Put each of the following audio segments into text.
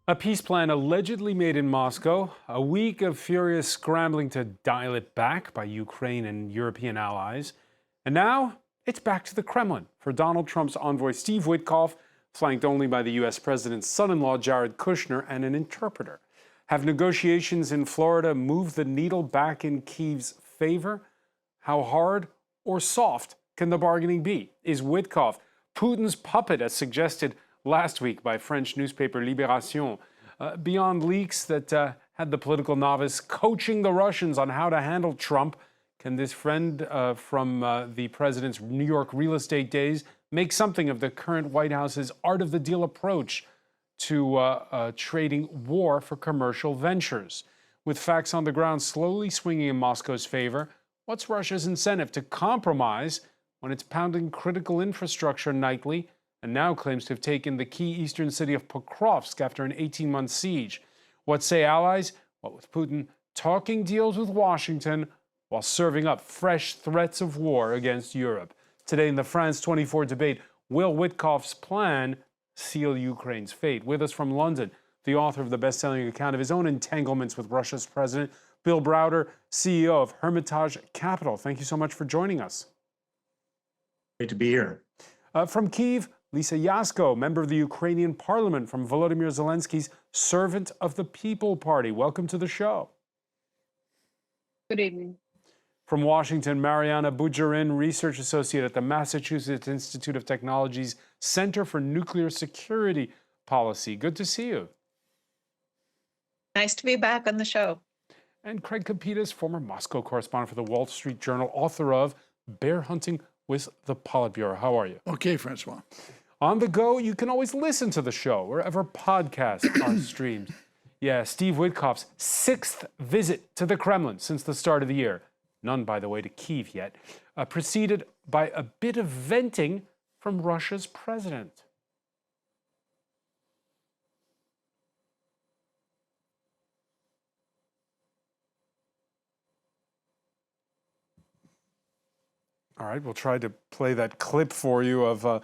A peace plan allegedly made in Moscow, a week of furious scrambling to dial it back by Ukraine and European allies. And now it's back to the Kremlin for Donald Trump's envoy Steve Witkoff, flanked only by the U.S. president's son-in-law Jared Kushner and an interpreter. Have negotiations in Florida moved the needle back in Kyiv's favor? How hard or soft can the bargaining be? Is Witkoff Putin's puppet, as suggested last week by French newspaper Libération, beyond leaks that had the political novice coaching the Russians on how to handle Trump? Can this friend from the president's New York real estate days make something of the current White House's art of the deal approach to trading war for commercial ventures? With facts on the ground slowly swinging in Moscow's favor, what's Russia's incentive to compromise when it's pounding critical infrastructure nightly and now claims to have taken the key eastern city of Pokrovsk after an 18-month siege? What say allies? What with Putin talking deals with Washington while serving up fresh threats of war against Europe? Today in the France 24 debate, will Witkoff's plan seal Ukraine's fate? With us from London, the author of the best-selling account of his own entanglements with Russia's president, Bill Browder, CEO of Hermitage Capital. Thank you so much for joining us. Great to be here. From Kyiv, Lisa Yasko, member of the Ukrainian parliament from Volodymyr Zelensky's Servant of the People Party. Welcome to the show. Good evening. From Washington, Mariana Bujarin, research associate at the Massachusetts Institute of Technology's Center for Nuclear Security Policy. Good to see you. Nice to be back on the show. And Craig Kapitas, former Moscow correspondent for the Wall Street Journal, author of Bear Hunting with the Politburo. How are you? Okay, Francois. On the go, you can always listen to the show wherever podcasts are streamed. Yeah, Steve Witkoff's sixth visit to the Kremlin since the start of the year. None, by the way, to Kyiv yet. Preceded by a bit of venting from Russia's president. All right, we'll try to play that clip for you of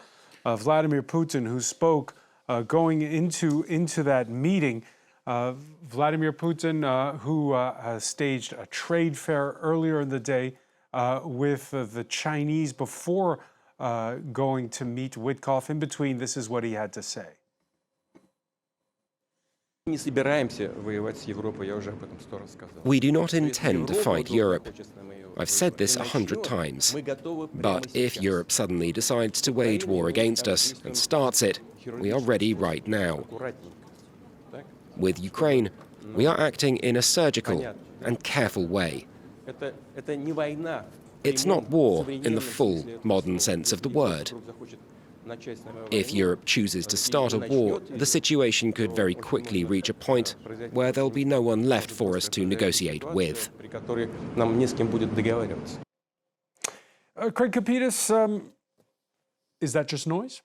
Vladimir Putin, who spoke going into that meeting. Vladimir Putin, who staged a trade fair earlier in the day with the Chinese before going to meet Witkoff. In between, this is what he had to say. We do not intend to fight Europe. I've said this 100 times. But if Europe suddenly decides to wage war against us and starts it, we are ready right now. With Ukraine, we are acting in a surgical and careful way. It's not war in the full modern sense of the word. If Europe chooses to start a war, the situation could very quickly reach a point where there'll be no one left for us to negotiate with. Craig Kapitas, is that just noise?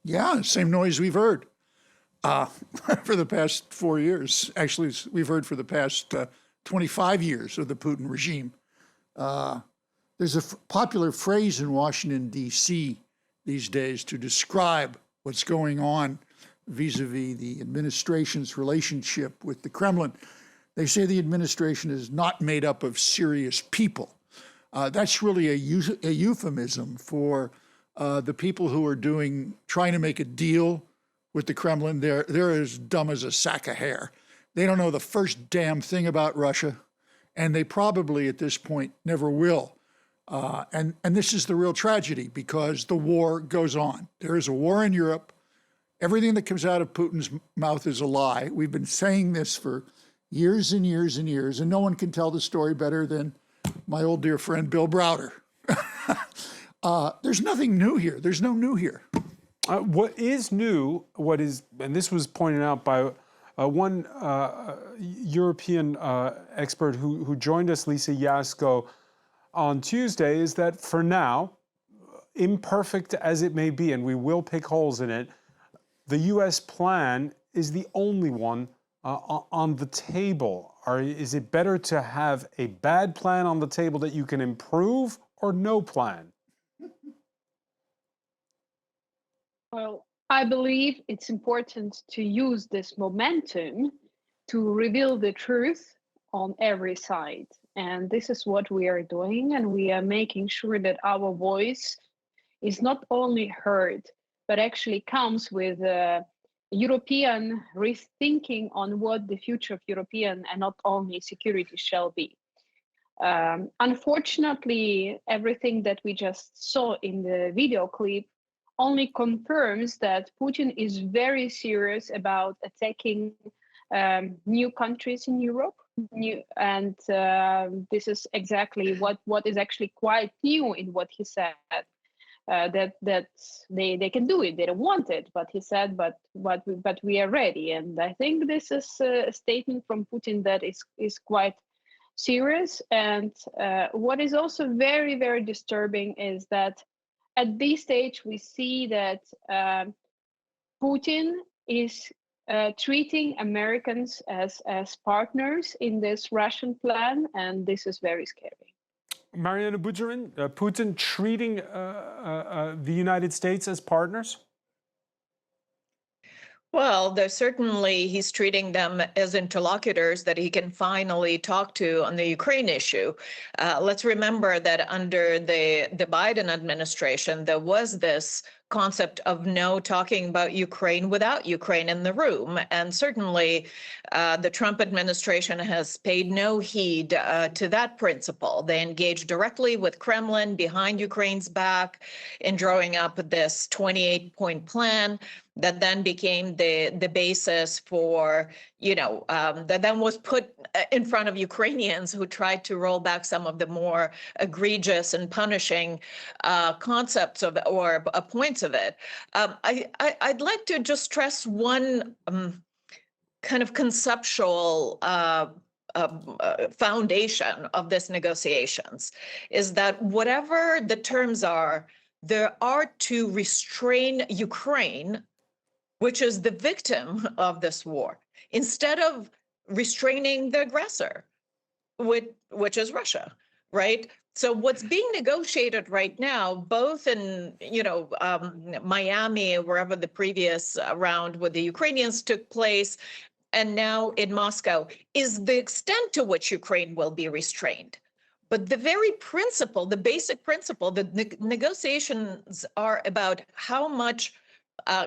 Yeah, same noise we've heard for the past 4 years. Actually, we've heard for the past 25 years of the Putin regime. There's a popular phrase in Washington, D.C. these days to describe what's going on vis-a-vis the administration's relationship with the Kremlin. They say the administration is not made up of serious people. That's really a euphemism for the people who are trying to make a deal with the Kremlin. They're as dumb as a sack of hair. They don't know the first damn thing about Russia, and they probably at this point never will. And this is the real tragedy, because the war goes on. There is a war in Europe. Everything that comes out of Putin's mouth is a lie. We've been saying this for years and years and years, and no one can tell the story better than my old dear friend Bill Browder. There's nothing new here. There's no new here. What is new, and this was pointed out by one European expert who joined us, Lisa Yasko, on Tuesday, is that for now, imperfect as it may be, and we will pick holes in it, the U.S. plan is the only one on the table. Is it better to have a bad plan on the table that you can improve, or no plan? Well, I believe it's important to use this momentum to reveal the truth on every side. And this is what we are doing. And we are making sure that our voice is not only heard, but actually comes with European rethinking on what the future of European and not only security shall be. Unfortunately, everything that we just saw in the video clip only confirms that Putin is very serious about attacking new countries in Europe. This is exactly what is actually quite new in what he said. That they can do it. They don't want it, but he said, but we are ready. And I think this is a statement from Putin that is quite serious. And what is also very, very disturbing is that at this stage we see that Putin is treating Americans as partners in this Russian plan, and this is very scary. Mariana Bujarin, Putin treating the United States as partners? Well, he's treating them as interlocutors that he can finally talk to on the Ukraine issue. Let's remember that under the Biden administration, there was this concept of no talking about Ukraine without Ukraine in the room. And certainly the Trump administration has paid no heed to that principle. They engaged directly with Kremlin behind Ukraine's back in drawing up this 28-point plan that then became the basis for, that then was put in front of Ukrainians who tried to roll back some of the more egregious and punishing concepts of or points of it. I'd like to just stress one kind of conceptual foundation of this negotiations is that whatever the terms are, there are to restrain Ukraine, which is the victim of this war, instead of restraining the aggressor, which is Russia, right? So what's being negotiated right now, both in Miami, wherever the previous round with the Ukrainians took place, and now in Moscow, is the extent to which Ukraine will be restrained. But the very principle, the basic principle, the negotiations are about how much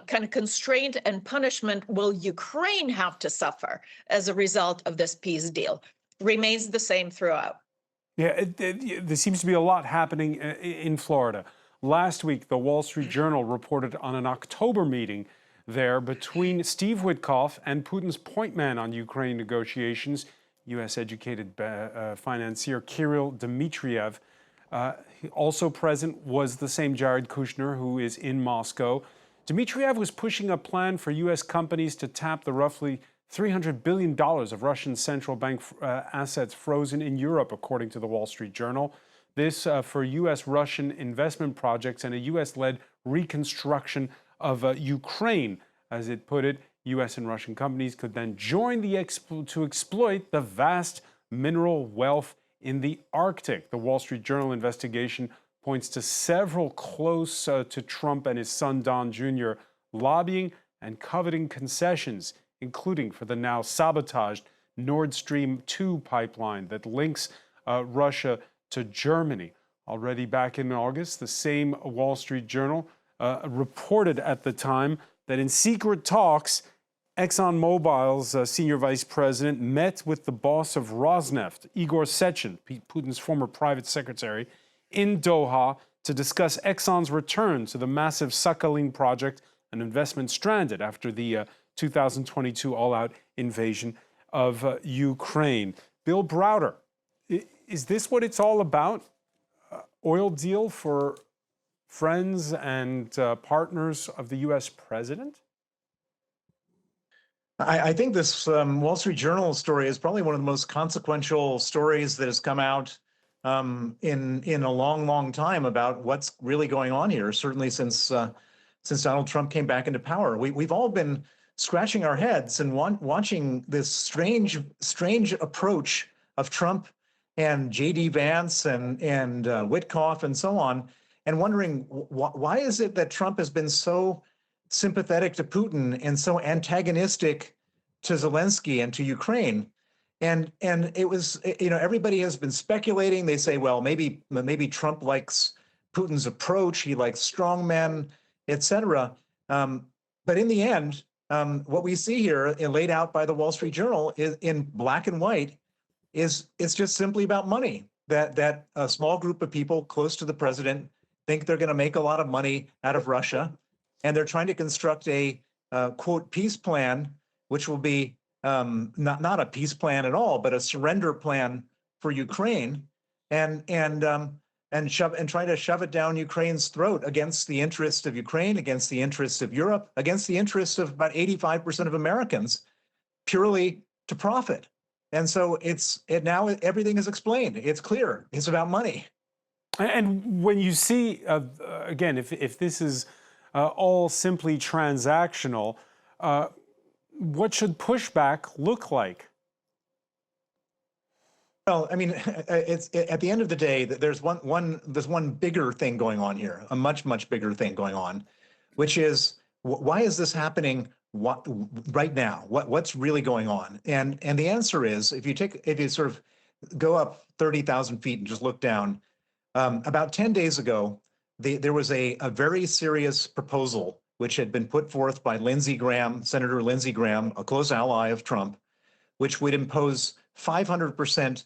kind of constraint and punishment will Ukraine have to suffer as a result of this peace deal, remains the same throughout. Yeah, there seems to be a lot happening in Florida. Last week, the Wall Street Journal reported on an October meeting there between Steve Witkoff and Putin's point man on Ukraine negotiations, U.S.-educated financier Kirill Dmitriev. Also present was the same Jared Kushner, who is in Moscow. Dmitriev was pushing a plan for U.S. companies to tap the roughly $300 billion of Russian central bank assets frozen in Europe, according to the Wall Street Journal. This for U.S.-Russian investment projects and a U.S.-led reconstruction of Ukraine. As it put it, U.S. and Russian companies could then join to exploit the vast mineral wealth in the Arctic. The Wall Street Journal investigation points to several close to Trump and his son Don Jr. lobbying and coveting concessions, including for the now sabotaged Nord Stream 2 pipeline that links Russia to Germany. Already back in August, the same Wall Street Journal reported at the time that in secret talks, ExxonMobil's senior vice president met with the boss of Rosneft, Igor Sechin, Putin's former private secretary, in Doha to discuss Exxon's return to the massive Sakhalin project, an investment stranded after the 2022 all-out invasion of Ukraine. Bill Browder, is this what it's all about? Oil deal for friends and partners of the U.S. president? I think this Wall Street Journal story is probably one of the most consequential stories that has come out in a long, long time about what's really going on here. Certainly since Donald Trump came back into power, we've all been scratching our heads and watching this strange approach of Trump and J.D. Vance and Witkoff and so on, and wondering why is it that Trump has been so sympathetic to Putin and so antagonistic to Zelensky and to Ukraine. And it was, everybody has been speculating. They say, well, maybe Trump likes Putin's approach. He likes strongmen, et cetera. But in the end, what we see here, laid out by the Wall Street Journal, is in black and white, it's just simply about money. That a small group of people close to the president think they're going to make a lot of money out of Russia, and they're trying to construct a quote peace plan, which will be not a peace plan at all, but a surrender plan for Ukraine, and try to shove it down Ukraine's throat against the interests of Ukraine, against the interests of Europe, against the interests of about 85% of Americans, purely to profit. And so now everything is explained. It's clear. It's about money. And when you see, again, if this is all simply transactional, what should pushback look like? Well, I mean, at the end of the day, there's one bigger thing going on here, a much bigger thing going on, which is why is this happening right now? What's really going on? And the answer is, if you sort of go up 30,000 feet and just look down, about 10 days ago, there was a very serious proposal which had been put forth by Senator Lindsey Graham, a close ally of Trump, which would impose 500%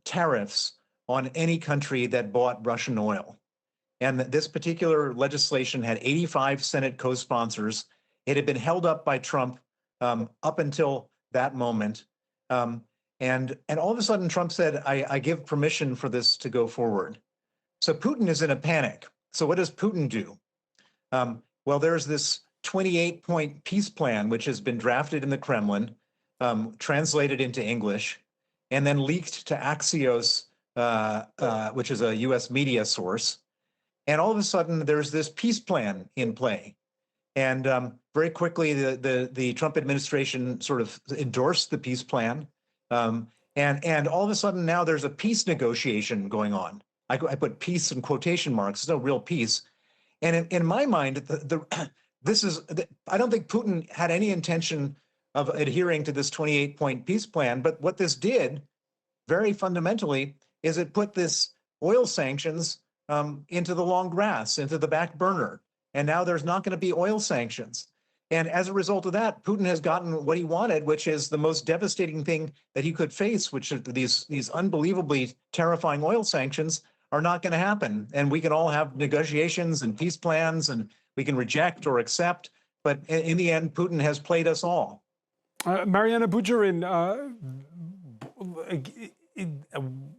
tariffs on any country that bought Russian oil. And this particular legislation had 85 Senate co-sponsors. It had been held up by Trump up until that moment. And all of a sudden, Trump said, I give permission for this to go forward. So Putin is in a panic. So what does Putin do? Well, there's this 28-point peace plan, which has been drafted in the Kremlin, translated into English, and then leaked to Axios, which is a US media source. And all of a sudden, there's this peace plan in play. And very quickly, the Trump administration sort of endorsed the peace plan. And all of a sudden, now there's a peace negotiation going on. I put peace in quotation marks. There's no real peace. And in my mind, I don't think Putin had any intention of adhering to this 28-point peace plan. But what this did, very fundamentally, is it put this oil sanctions into the long grass, into the back burner. And now there's not going to be oil sanctions. And as a result of that, Putin has gotten what he wanted, which is the most devastating thing that he could face, which are these unbelievably terrifying oil sanctions are not going to happen. And we can all have negotiations and peace plans, and we can reject or accept. But in the end, Putin has played us all. Mariana Bujarin,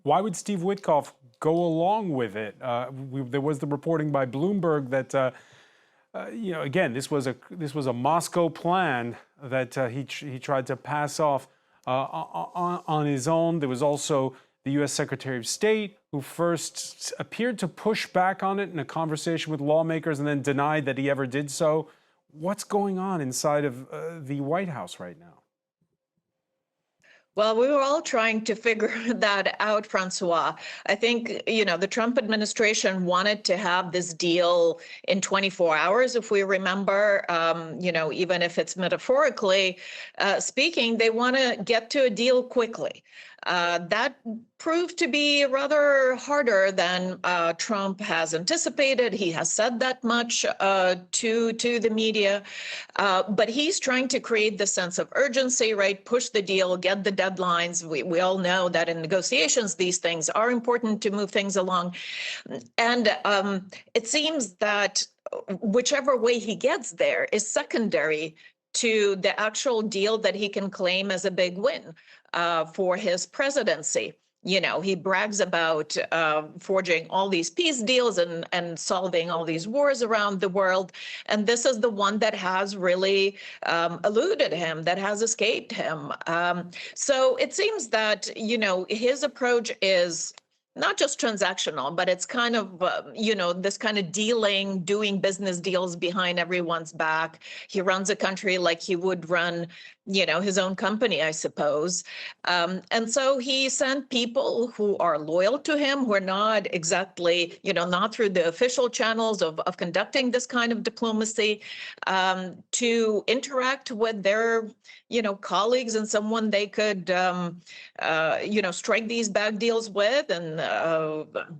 why would Steve Witkoff go along with it? There was the reporting by Bloomberg that, again, this was a Moscow plan that he tried to pass off on his own. There was also the U.S. Secretary of State, who first appeared to push back on it in a conversation with lawmakers and then denied that he ever did so. What's going on inside of the White House right now? Well, we were all trying to figure that out, Francois. I think, the Trump administration wanted to have this deal in 24 hours, if we remember, even if it's metaphorically speaking, they want to get to a deal quickly. That proved to be rather harder than Trump has anticipated. He has said that much to the media, but he's trying to create the sense of urgency, right? Push the deal, get the deadlines. We all know that in negotiations, these things are important to move things along. And it seems that whichever way he gets there is secondary to the actual deal that he can claim as a big win for his presidency. He brags about forging all these peace deals and solving all these wars around the world. And this is the one that has really eluded him, that has escaped him. So it seems that, his approach is not just transactional, but it's kind of, this kind of dealing, doing business deals behind everyone's back. He runs a country like he would run, his own company, I suppose. And so he sent people who are loyal to him, who are not exactly, not through the official channels of conducting this kind of diplomacy, to interact with their, colleagues and someone they could, strike these bad deals with. And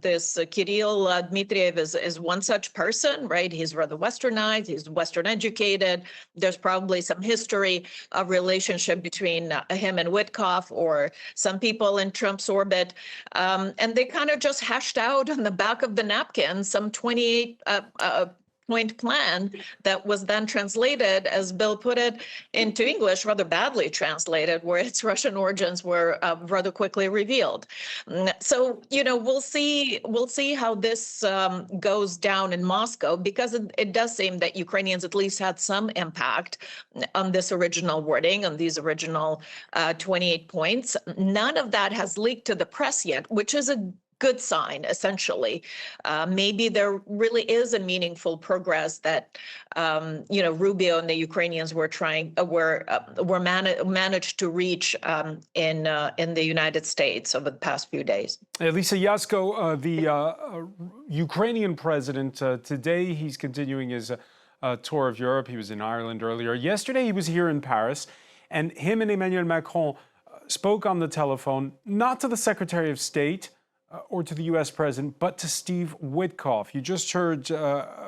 this Kirill Dmitriev is one such person, right? He's rather westernized, he's Western educated. There's probably some history of relationship between him and Witkoff or some people in Trump's orbit. And they kind of just hashed out on the back of the napkin some 28 point plan that was then translated, as Bill put it, into English, rather badly translated, where its Russian origins were rather quickly revealed. So, we'll see how this goes down in Moscow, because it does seem that Ukrainians at least had some impact on this original wording, on these original 28 points. None of that has leaked to the press yet, which is a good sign, essentially. Maybe there really is a meaningful progress that, Rubio and the Ukrainians managed to reach in the United States over the past few days. Lisa Yasko, the Ukrainian president, today he's continuing his tour of Europe. He was in Ireland earlier. Yesterday he was here in Paris, and him and Emmanuel Macron spoke on the telephone, not to the Secretary of State, or to the U.S. president, but to Steve Witkoff. You just heard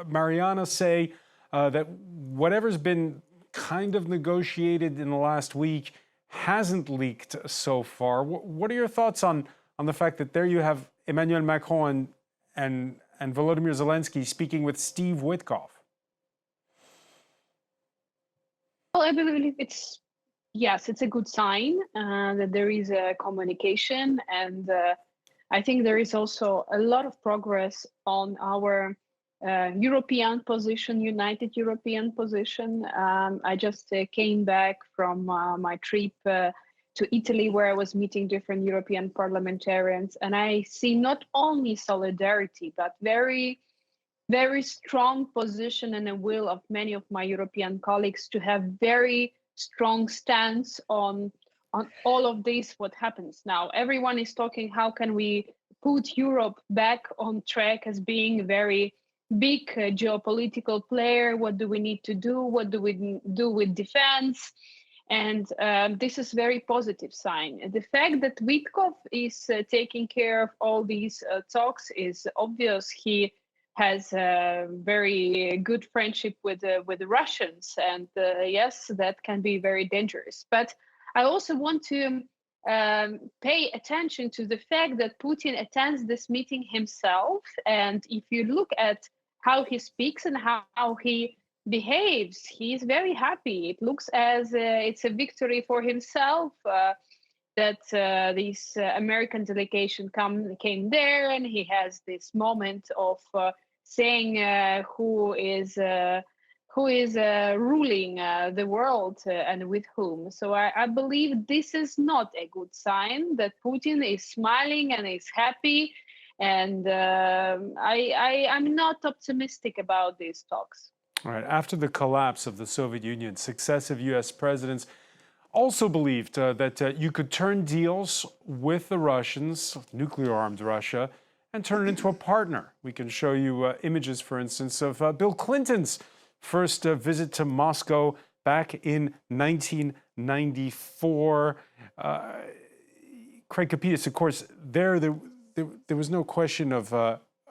Mariana say that whatever's been kind of negotiated in the last week hasn't leaked so far. What are your thoughts on the fact that there you have Emmanuel Macron and Volodymyr Zelensky speaking with Steve Witkoff? Well, I believe it's a good sign that there is a communication, and I think there is also a lot of progress on our European position, united European position. I just came back from my trip to Italy, where I was meeting different European parliamentarians, and I see not only solidarity, but very, very strong position and a will of many of my European colleagues to have very strong stance on all of this, what happens now. Everyone is talking, how can we put Europe back on track as being a very big geopolitical player? What do we need to do? What do we do with defense? And this is very positive sign. The fact that Witkoff is taking care of all these talks is obvious. He has a very good friendship with the Russians, and yes, that can be very dangerous. But I also want to pay attention to the fact that Putin attends this meeting himself. And if you look at how he speaks and how he behaves, he's very happy. It looks as it's a victory for himself that this American delegation came there, and he has this moment of saying who is ruling the world and with whom. So I believe this is not a good sign, that Putin is smiling and is happy. And I'm not optimistic about these talks. All right. After the collapse of the Soviet Union, successive U.S. presidents also believed that you could turn deals with the Russians, nuclear-armed Russia, and turn it into a partner. We can show you images, for instance, of Bill Clinton's first visit to Moscow back in 1994. Craig Kapitas, of course, there was no question of,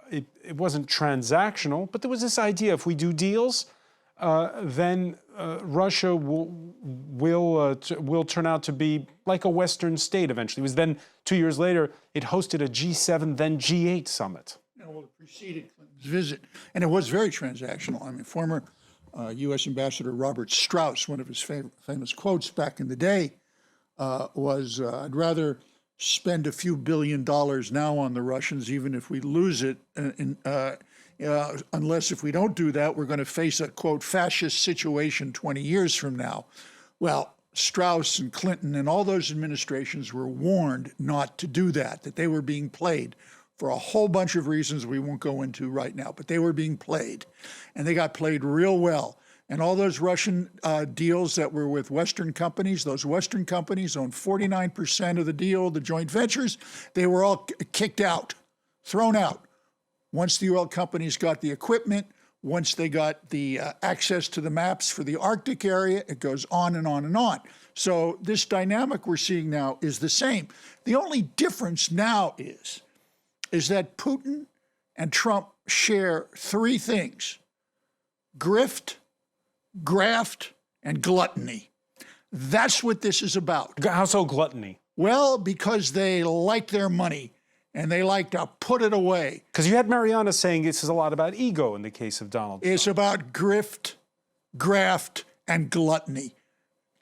it wasn't transactional, but there was this idea, if we do deals, then Russia will turn out to be like a Western state eventually. It was then, 2 years later, it hosted a G7, then G8 summit. Well, it preceded Clinton's visit, and it was very transactional. I mean, former U.S. Ambassador Robert Strauss, one of his famous quotes back in the day was, I'd rather spend a few $1 billion now on the Russians, even if we lose it, unless if we don't do that, we're going to face a, quote, fascist situation 20 years from now. Well, Strauss and Clinton and all those administrations were warned not to do that, that they were being played for a whole bunch of reasons we won't go into right now, but they were being played, and they got played real well. And all those Russian deals that were with Western companies, those Western companies owned 49% of the deal, the joint ventures, they were all kicked out, thrown out. Once the oil companies got the equipment, once they got the access to the maps for the Arctic area, it goes on and on and on. So this dynamic we're seeing now is the same. The only difference now is that Putin and Trump share three things: grift, graft, and gluttony. That's what this is about. How so gluttony? Well, because they like their money and they like to put it away. Because you had Mariana saying this is a lot about ego in the case of Donald Trump. It's about grift, graft, and gluttony.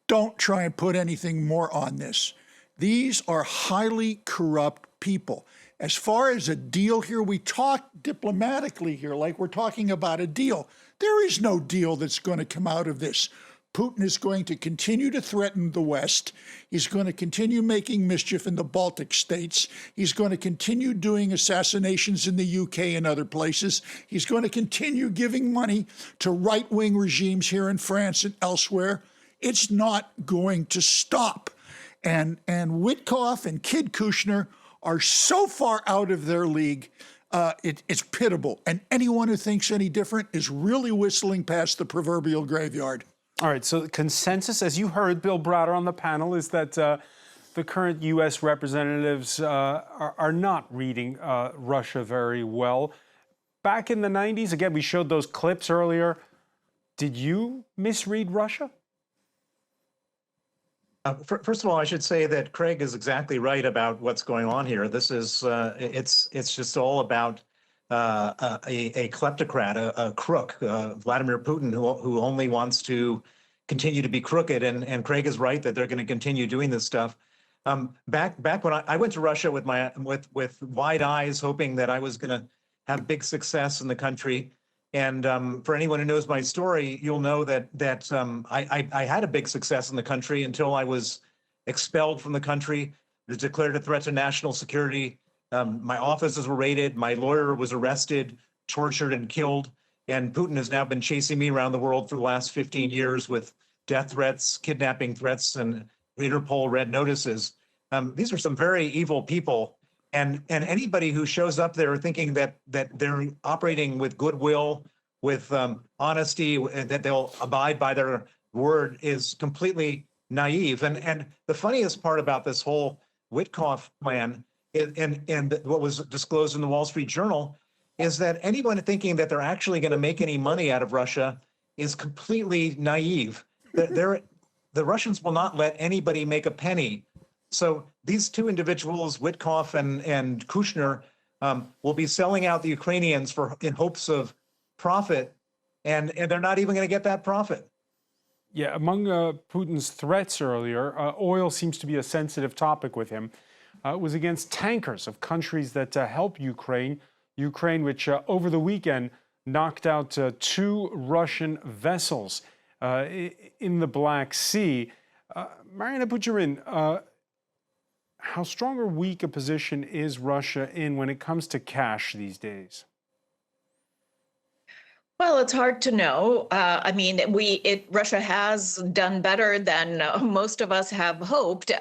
Don't try and put anything more on this. These are highly corrupt people. As far as a deal here, we talk diplomatically here like we're talking about a deal. There is no deal that's going to come out of this. Putin is going to continue to threaten the West. He's going to continue making mischief in the Baltic states. He's going to continue doing assassinations in the UK and other places. He's going to continue giving money to right-wing regimes here in France and elsewhere. It's not going to stop. And Witkoff and Kid Kushner are so far out of their league, it's pitiable. And anyone who thinks any different is really whistling past the proverbial graveyard. All right, so the consensus, as you heard Bill Browder on the panel, is that the current U.S. representatives are not reading Russia very well. Back in the 90s, again, we showed those clips earlier. Did you misread Russia? First of all, I should say that Craig is exactly right about what's going on here. This is it's just all about a kleptocrat, a crook, Vladimir Putin, who only wants to continue to be crooked. And Craig is right that they're going to continue doing this stuff. Back when I went to Russia with wide eyes, hoping that I was going to have big success in the country. And for anyone who knows my story, you'll know that I had a big success in the country until I was expelled from the country, declared a threat to national security. My offices were raided. My lawyer was arrested, tortured, and killed. And Putin has now been chasing me around the world for the last 15 years with death threats, kidnapping threats, and Interpol red notices. These are some very evil people. And anybody who shows up there thinking that they're operating with goodwill, with honesty, that they'll abide by their word is completely naive. And the funniest part about this whole Witkoff plan and what was disclosed in the Wall Street Journal is that anyone thinking that they're actually going to make any money out of Russia is completely naive. The Russians will not let anybody make a penny. So these two individuals, Witkoff and Kushner, will be selling out the Ukrainians in hopes of profit, and they're not even going to get that profit. Yeah, among Putin's threats earlier, oil seems to be a sensitive topic with him. It was against tankers of countries that help Ukraine, which over the weekend knocked out 2 Russian vessels in the Black Sea. Mariana Bucharin, how strong or weak a position is Russia in when it comes to cash these days? Well, it's hard to know. I mean, Russia has done better than most of us have hoped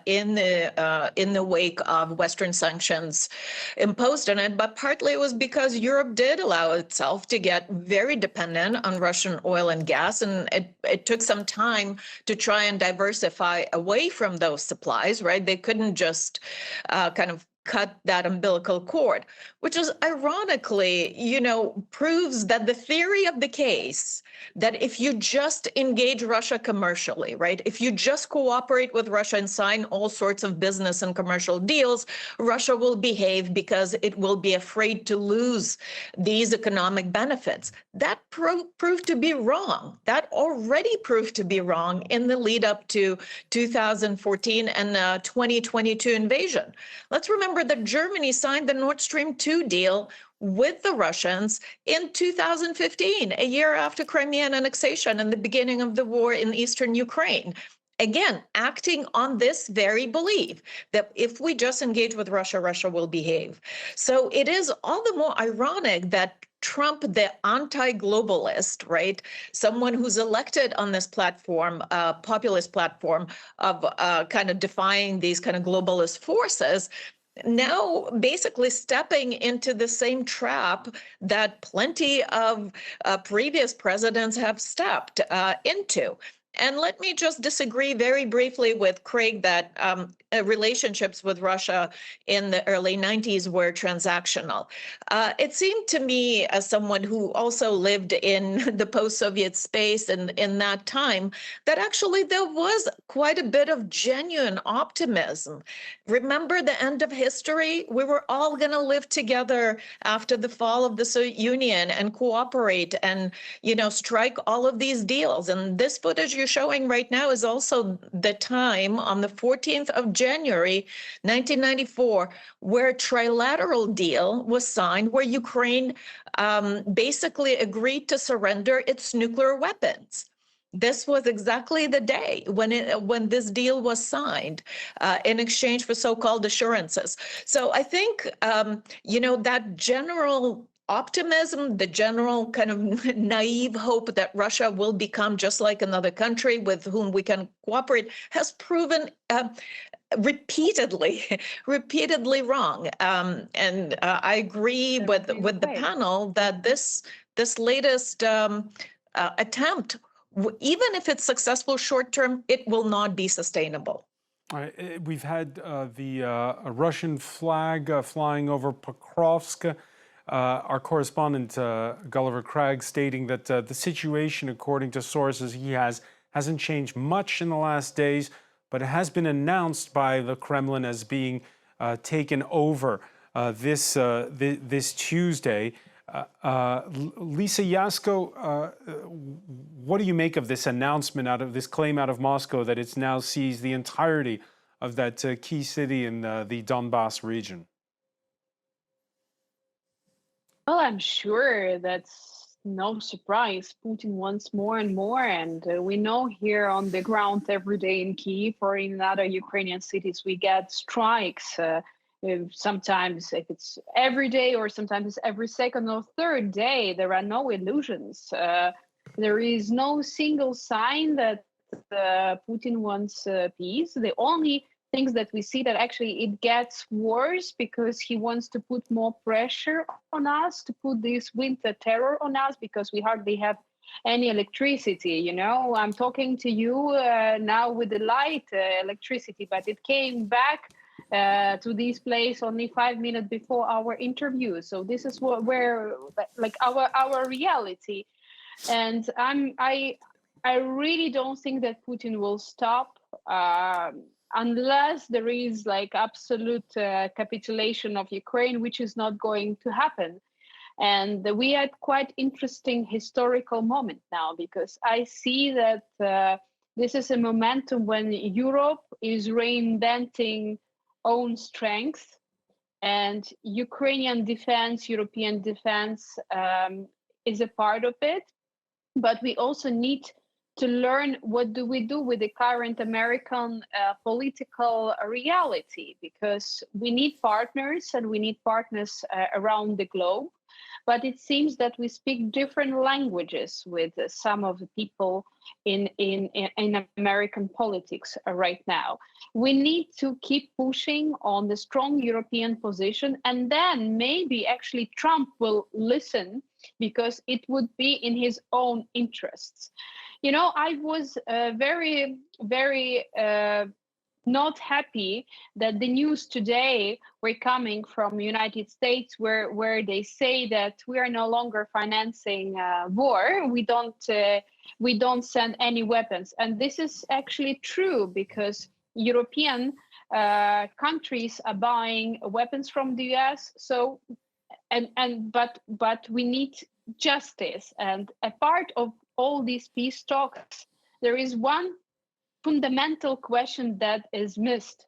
in the wake of Western sanctions imposed on it. But partly it was because Europe did allow itself to get very dependent on Russian oil and gas, and it took some time to try and diversify away from those supplies. Right? They couldn't just kind of cut that umbilical cord, which is ironically, proves that the theory of the case that if you just engage Russia commercially, right, if you just cooperate with Russia and sign all sorts of business and commercial deals, Russia will behave because it will be afraid to lose these economic benefits. That proved to be wrong. That already proved to be wrong in the lead up to 2014 and 2022 invasion. Let's remember that Germany signed the Nord Stream 2 deal with the Russians in 2015, a year after Crimean annexation and the beginning of the war in eastern Ukraine. again, acting on this very belief that if we just engage with Russia, Russia will behave. So it is all the more ironic that Trump, the anti-globalist, right, someone who's elected on this platform, populist platform of kind of defying these kind of globalist forces, now basically stepping into the same trap that plenty of previous presidents have stepped into. And let me just disagree very briefly with Craig that relationships with Russia in the early 90s were transactional. It seemed to me, as someone who also lived in the post-Soviet space and in that time, that actually there was quite a bit of genuine optimism. Remember the end of history? We were all going to live together after the fall of the Soviet Union and cooperate and, you know, strike all of these deals. And this footage you're showing right now is also the time on the 14th of January, 1994, where a trilateral deal was signed where Ukraine basically agreed to surrender its nuclear weapons. This was exactly the day when this deal was signed in exchange for so-called assurances. So I think, you know, that general optimism, the general kind of naive hope that Russia will become just like another country with whom we can cooperate has proven repeatedly wrong. And I agree with the panel that this latest attempt, even if it's successful short term, it will not be sustainable. All right, we've had the Russian flag flying over Pokrovsk. Our correspondent, Gulliver Cragg, stating that the situation, according to sources he has, hasn't changed much in the last days, but it has been announced by the Kremlin as being taken over this Tuesday. Lisa Yasko, what do you make of this announcement, out of this claim out of Moscow that it's now seized the entirety of that key city in the Donbass region? Well, I'm sure that's no surprise. Putin wants more and more. And we know here on the ground every day in Kyiv or in other Ukrainian cities, we get strikes. Sometimes if it's every day or sometimes it's every second or third day, there are no illusions. There is no single sign that Putin wants peace. The only things that we see that actually it gets worse because he wants to put more pressure on us, to put this winter terror on us, because we hardly have any electricity. You know, I'm talking to you now with the light electricity, but it came back to this place only 5 minutes before our interview. So this is where like our reality. And I really don't think that Putin will stop unless there is like absolute capitulation of Ukraine, which is not going to happen. And we had quite interesting historical moment now, because I see that this is a momentum when Europe is reinventing own strength, and Ukrainian defense, European defense is a part of it. But we also need to learn what do we do with the current American political reality, because we need partners and we need partners around the globe. But it seems that we speak different languages with some of the people in American politics right now. We need to keep pushing on the strong European position, and then maybe actually Trump will listen, because it would be in his own interests. You know, I was very, very not happy that the news today were coming from United States where they say that we are no longer financing war. We don't send any weapons. And this is actually true, because European countries are buying weapons from the US. So but we need justice. And a part of all these peace talks, there is one fundamental question that is missed.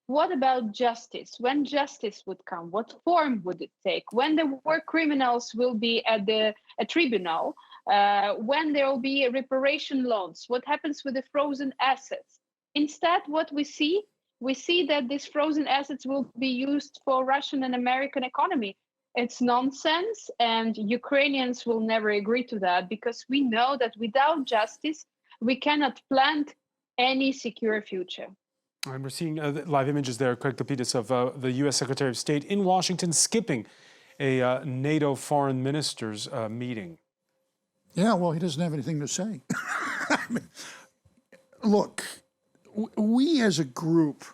What about justice? When justice would come, what form would it take? When the war criminals will be at a tribunal, when there will be reparation loans, what happens with the frozen assets. Instead, what we see that these frozen assets will be used for Russian and American economy. It's nonsense, and Ukrainians will never agree to that, because we know that without justice, we cannot plant any secure future. And we're seeing live images there, Craig Kapitas, of the U.S. Secretary of State in Washington skipping a NATO foreign ministers meeting. Yeah, well, he doesn't have anything to say. I mean, look, we as a group,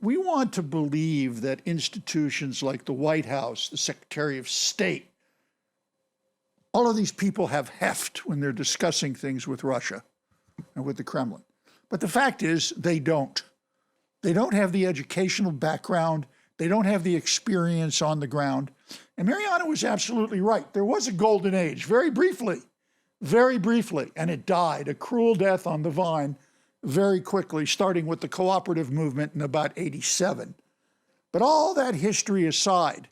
we want to believe that institutions like the White House, the Secretary of State, all of these people have heft when they're discussing things with Russia and with the Kremlin. But the fact is, they don't. They don't have the educational background. They don't have the experience on the ground. And Mariana was absolutely right. There was a golden age, very briefly, and it died, a cruel death on the vine, very quickly, starting with the cooperative movement in about 87. But all that history aside,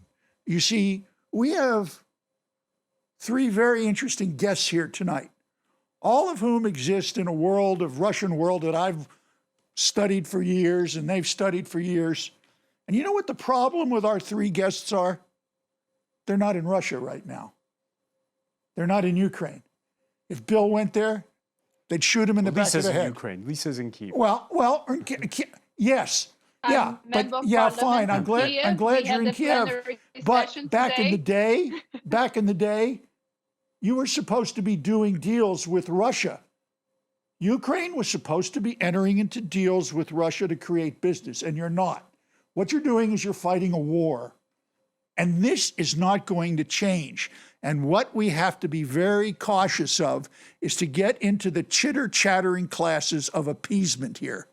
you see, we have three very interesting guests here tonight, all of whom exist in a world of Russian world that I've studied for years and they've studied for years. And you know what the problem with our three guests are? They're not in Russia right now. They're not in Ukraine. If Bill went there, they'd shoot him in the back of the head. Lisa's in Ukraine. Lisa's in Kyiv. Well, yes. Yeah, but yeah, fine. I'm glad you're in Kyiv. But back in the day, you were supposed to be doing deals with Russia. Ukraine was supposed to be entering into deals with Russia to create business, and you're not. What you're doing is you're fighting a war. And this is not going to change. And what we have to be very cautious of is to get into the chitter-chattering classes of appeasement here.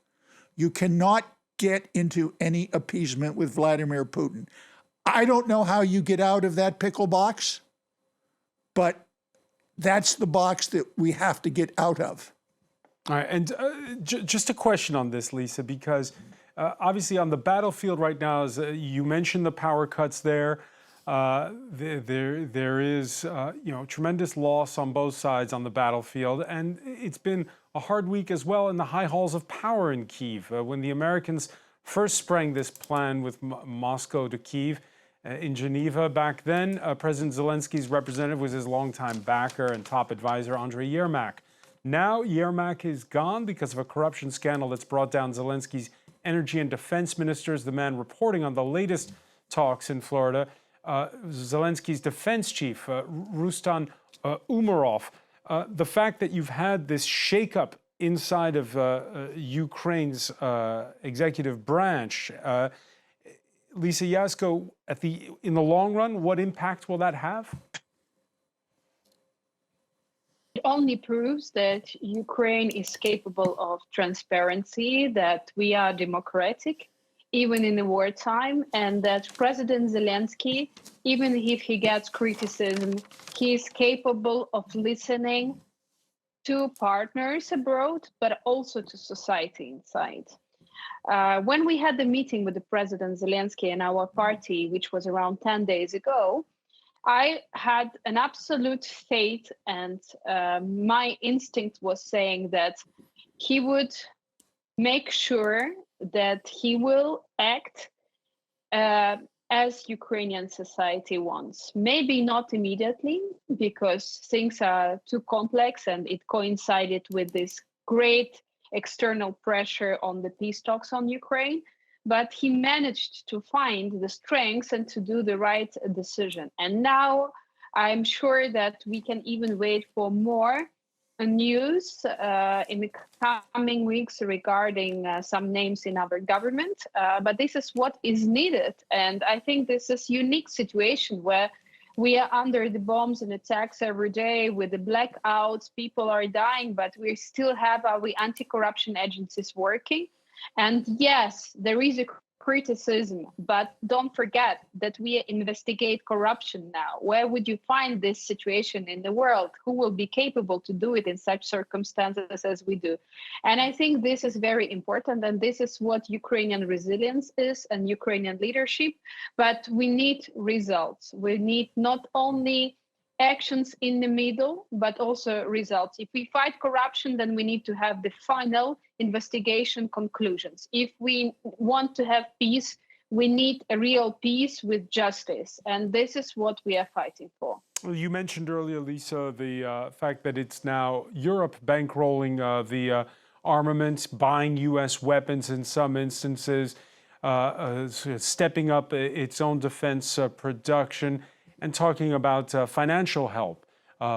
You cannot get into any appeasement with Vladimir Putin. I don't know how you get out of that pickle box, but that's the box that we have to get out of. All right, and just a question on this, Lisa, because obviously on the battlefield right now, as you mentioned the power cuts there, there is tremendous loss on both sides on the battlefield, and it's been a hard week as well in the high halls of power in Kyiv. When the Americans first sprang this plan with Moscow to Kyiv in Geneva back then, President Zelensky's representative was his longtime backer and top advisor, Andriy Yermak. Now Yermak is gone because of a corruption scandal that's brought down Zelensky's energy and defense ministers. The man reporting on the latest talks in Florida, Zelensky's defense chief, Rustan Umerov. The fact that you've had this shakeup inside of Ukraine's executive branch, Lisa Yasko, in the long run, what impact will that have? It only proves that Ukraine is capable of transparency, that we are democratic, even in the wartime, and that President Zelensky, even if he gets criticism, he is capable of listening to partners abroad, but also to society inside. When we had the meeting with the President Zelensky and our party, which was around 10 days ago, I had an absolute faith, and my instinct was saying that he would make sure that he will act as Ukrainian society wants. Maybe not immediately, because things are too complex and it coincided with this great external pressure on the peace talks on Ukraine. But he managed to find the strength and to do the right decision. And now I'm sure that we can even wait for more news in the coming weeks regarding some names in our government. But this is what is needed. And I think this is a unique situation where we are under the bombs and attacks every day with the blackouts. People are dying, but we still have our anti-corruption agencies working. And yes, there is a criticism, but don't forget that we investigate corruption now. Where would you find this situation in the world? Who will be capable to do it in such circumstances as we do? And I think this is very important, and this is what Ukrainian resilience is and Ukrainian leadership. But we need results. We need not only actions in the middle, but also results. If we fight corruption, then we need to have the final investigation conclusions. If we want to have peace, we need a real peace with justice. And this is what we are fighting for. Well, you mentioned earlier, Lisa, the fact that it's now Europe bankrolling the armament, buying U.S. weapons in some instances, stepping up its own defense production, and talking about financial help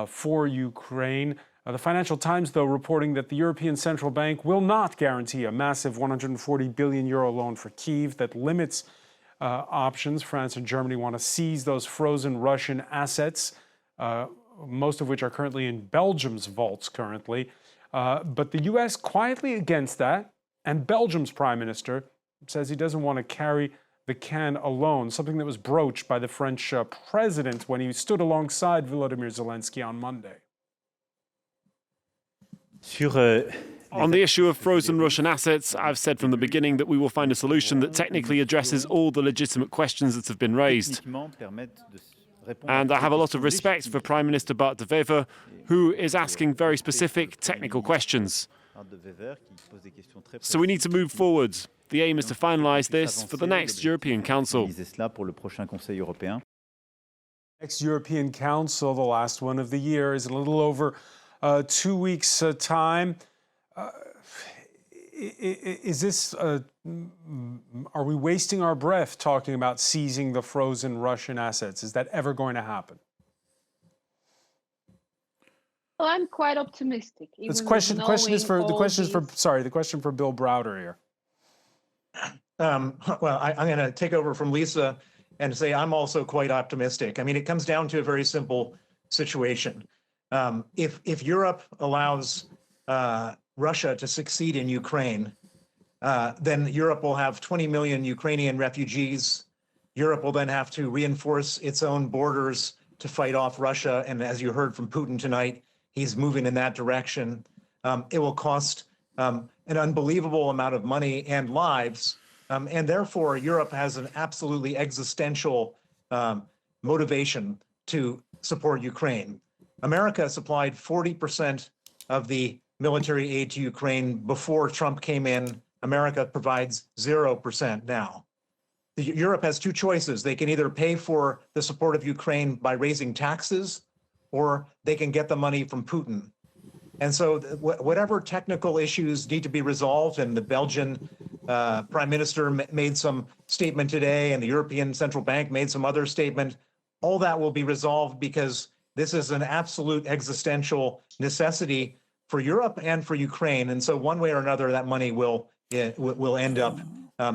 for Ukraine. The Financial Times, though, reporting that the European Central Bank will not guarantee a massive 140 billion euro loan for Kyiv that limits options. France and Germany want to seize those frozen Russian assets, most of which are currently in Belgium's vaults currently. But the U.S. quietly against that, and Belgium's prime minister says he doesn't want to carry the can alone, something that was broached by the French president when he stood alongside Volodymyr Zelensky on Monday. On the issue of frozen Russian assets, I've said from the beginning that we will find a solution that technically addresses all the legitimate questions that have been raised. And I have a lot of respect for Prime Minister Bart de Wever, who is asking very specific technical questions. So we need to move forward. The aim is to finalise this for the next European Council. Next European Council, the last one of the year, is in a little over 2 weeks' time. Is this, are we wasting our breath talking about seizing the frozen Russian assets? Is that ever going to happen? Well, I'm quite optimistic. The question is for Bill Browder here. Well, I'm going to take over from Lisa and say I'm also quite optimistic. I mean, it comes down to a very simple situation. If Europe allows Russia to succeed in Ukraine, then Europe will have 20 million Ukrainian refugees. Europe will then have to reinforce its own borders to fight off Russia. And as you heard from Putin tonight, he's moving in that direction. It will cost an unbelievable amount of money and lives. And therefore, Europe has an absolutely existential motivation to support Ukraine. America supplied 40% of the military aid to Ukraine before Trump came in. America provides 0% now. Europe has two choices. They can either pay for the support of Ukraine by raising taxes, or they can get the money from Putin. And so whatever technical issues need to be resolved, and the Belgian prime minister made some statement today, and the European Central Bank made some other statement, all that will be resolved because this is an absolute existential necessity for Europe and for Ukraine. And so one way or another, that money will end up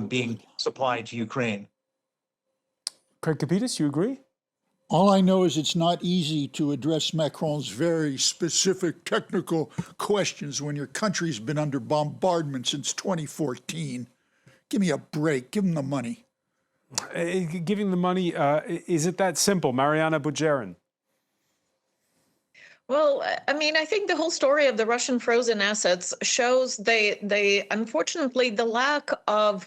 being supplied to Ukraine. Craig Kapitas, you agree? All I know is it's not easy to address Macron's very specific technical questions when your country's been under bombardment since 2014. Give me a break. Give them the money. Giving the money, is it that simple? Mariana Bujerin. Well, I mean, I think the whole story of the Russian frozen assets shows they unfortunately the lack of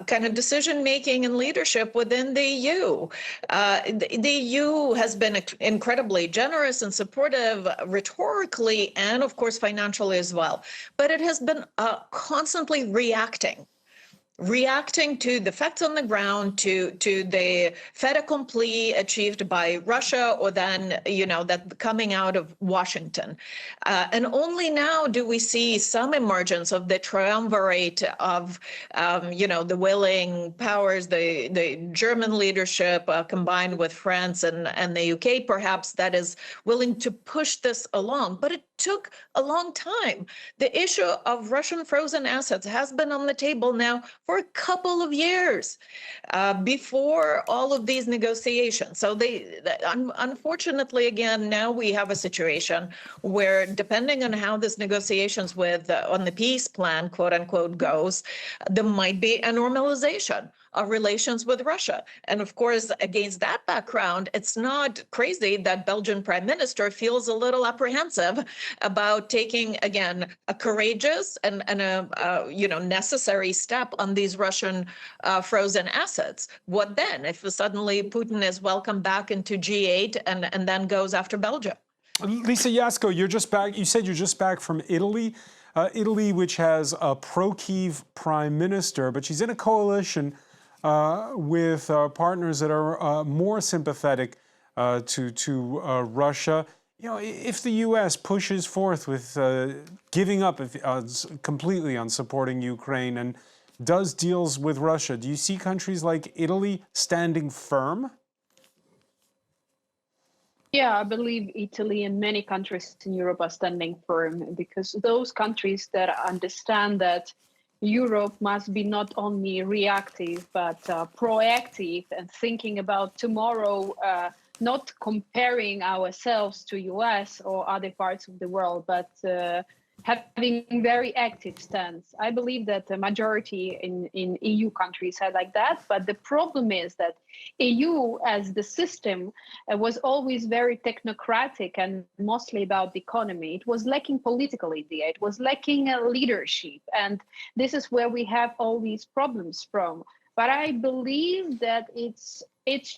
kind of decision making and leadership within the EU. The EU has been incredibly generous and supportive rhetorically and, of course, financially as well. But it has been constantly reacting to the facts on the ground, to the fait accompli achieved by Russia, or then, that coming out of Washington. And only now do we see some emergence of the triumvirate of, the willing powers, the German leadership combined with France and the UK, perhaps, that is willing to push this along. But it took a long time. The issue of Russian frozen assets has been on the table now for a couple of years before all of these negotiations. So unfortunately, again, now we have a situation where, depending on how this negotiations on the peace plan, quote unquote, goes, there might be a normalization of relations with Russia. And of course, against that background, it's not crazy that Belgian Prime Minister feels a little apprehensive about taking, again, a courageous and a necessary step on these Russian frozen assets. What then if suddenly Putin is welcomed back into G8 and then goes after Belgium? Lisa Yasko, you're just back. You said you're just back from Italy. Italy, which has a pro-Kyiv prime minister, but she's in a coalition with partners that are more sympathetic to Russia. You know, if the U.S. pushes forth with giving up completely on supporting Ukraine and does deals with Russia, do you see countries like Italy standing firm? Yeah, I believe Italy and many countries in Europe are standing firm, because those countries that understand that Europe must be not only reactive but proactive and thinking about tomorrow, not comparing ourselves to US or other parts of the world, but having very active stance. I believe that the majority in EU countries are like that, but the problem is that EU as the system was always very technocratic and mostly about the economy. It was lacking political idea, it was lacking leadership, and this is where we have all these problems from. But I believe that it's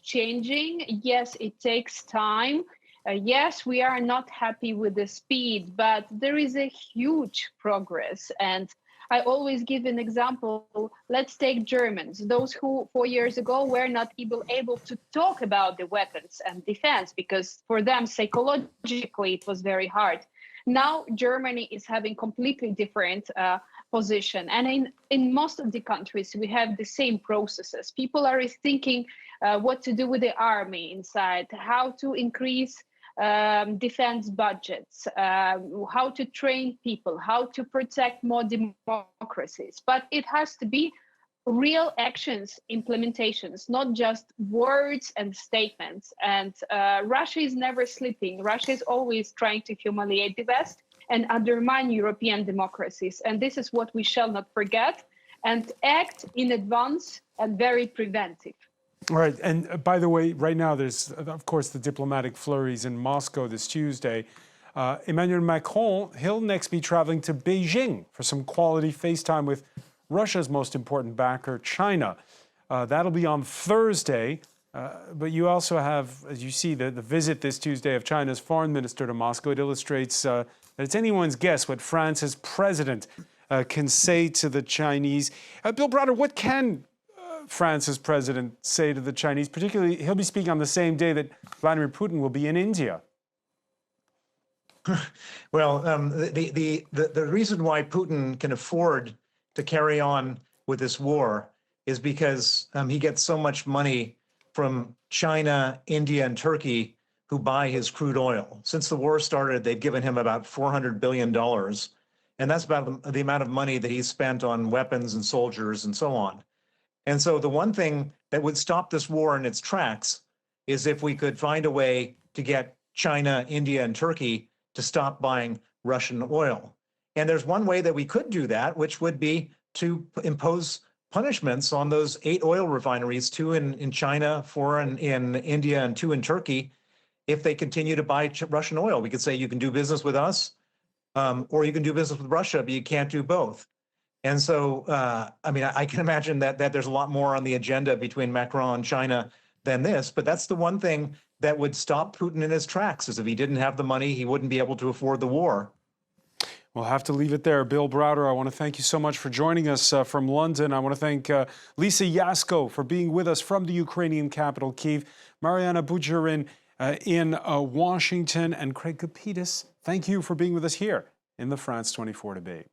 changing. Yes, it takes time. Yes, we are not happy with the speed, but there is a huge progress. And I always give an example. Let's take Germans, those who 4 years ago were not able to talk about the weapons and defense, because for them psychologically it was very hard. Now Germany is having completely different position. And in most of the countries, we have the same processes. People are thinking what to do with the army inside, how to increase defense budgets, how to train people, how to protect more democracies. But it has to be real actions, implementations, not just words and statements. And Russia is never sleeping. Russia is always trying to humiliate the West and undermine European democracies. And this is what we shall not forget, and act in advance and very preventive. All right, and by the way, right now there's, of course, the diplomatic flurries in Moscow this Tuesday. Emmanuel Macron, he'll next be traveling to Beijing for some quality FaceTime with Russia's most important backer, China. That'll be on Thursday, but you also have, as you see, the visit this Tuesday of China's foreign minister to Moscow. It illustrates that it's anyone's guess what France's president can say to the Chinese. Bill Browder, what can France's president say to the Chinese? Particularly, he'll be speaking on the same day that Vladimir Putin will be in India. Well, the reason why Putin can afford to carry on with this war is because he gets so much money from China, India, and Turkey, who buy his crude oil. Since the war started, they've given him about $400 billion. And that's about the amount of money that he's spent on weapons and soldiers and so on. And so the one thing that would stop this war in its tracks is if we could find a way to get China, India, and Turkey to stop buying Russian oil. And there's one way that we could do that, which would be to impose punishments on those 8 oil refineries, 2 in China, 4 in India, and 2 in Turkey, if they continue to buy Russian oil. We could say you can do business with us, or you can do business with Russia, but you can't do both. And so, I mean, I can imagine that there's a lot more on the agenda between Macron and China than this, but that's the one thing that would stop Putin in his tracks, is if he didn't have the money, he wouldn't be able to afford the war. We'll have to leave it there. Bill Browder, I want to thank you so much for joining us from London. I want to thank Lisa Yasko for being with us from the Ukrainian capital, Kyiv, Mariana Bujarin in Washington, and Craig Kapitas, thank you for being with us here in the France 24 debate.